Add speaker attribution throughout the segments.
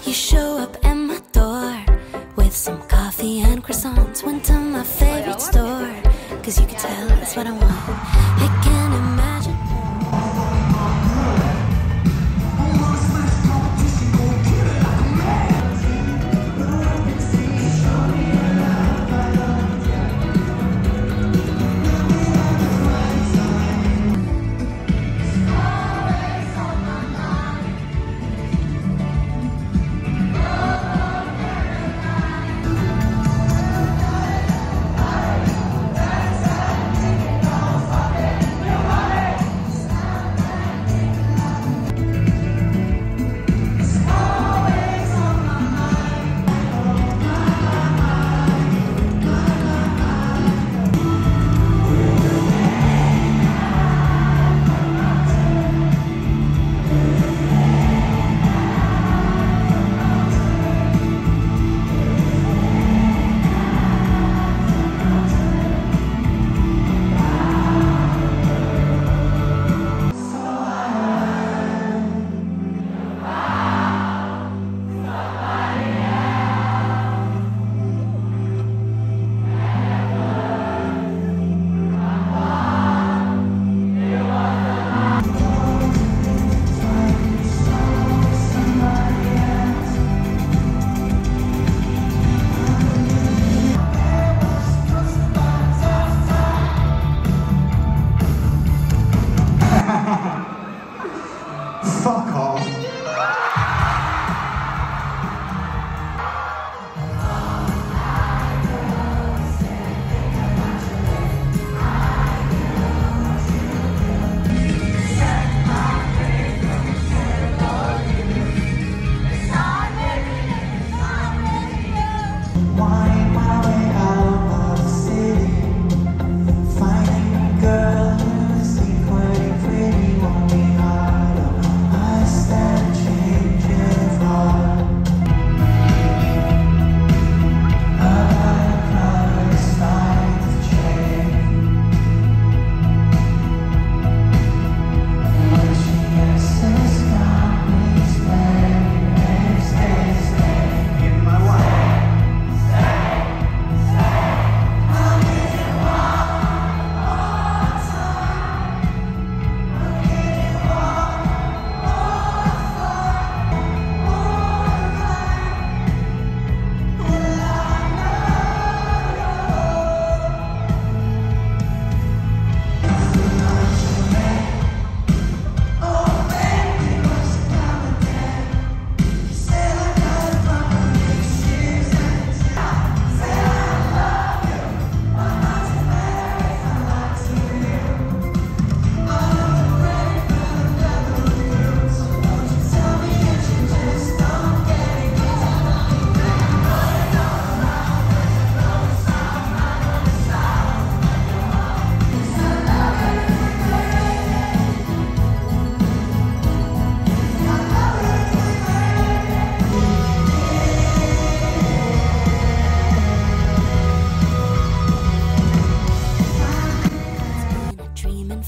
Speaker 1: You show up at my door with some coffee and croissants. Went to my favorite store, cause you could tell that's what I want. I can't imagine.
Speaker 2: Fuck off.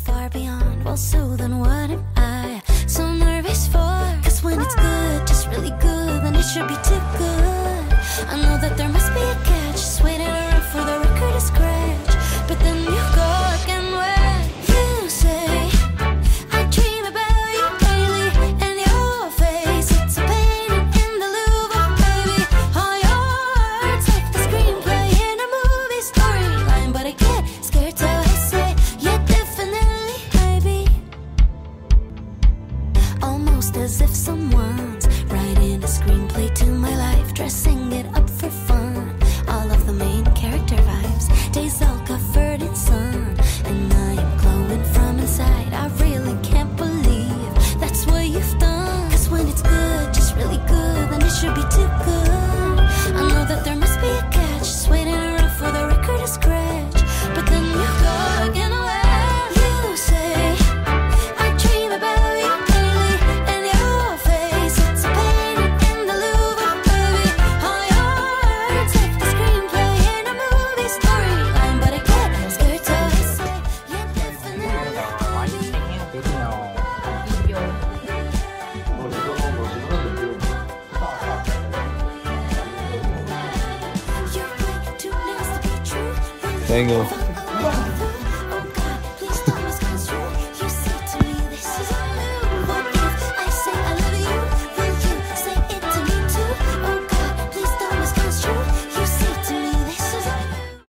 Speaker 1: Far beyond, well, so then what am I so nervous for? Cause when it's good, just really good, then it should be too good. I know that there must be a catch, just waiting around for the record to scratch. But then you go again where you say I dream about you daily, and your face, it's a painting in the Louvre, baby. All your words like the screenplay in a movie storyline, but I get scared till I say yeah, definitely. Almost as if someone's writing a screenplay to my life, dressing it up for fun. All of the main character vibes, days all covered in sun, and I am glowing from inside. I really can't believe that's what you've done. Cause when it's good, just really good, then it should be too good. I know that there must be a catch, just waiting around for the record to scratch. But then you go again where you say I dream about you daily, and your face, it's a painting in the Louvre, baby. All your
Speaker 2: Tango.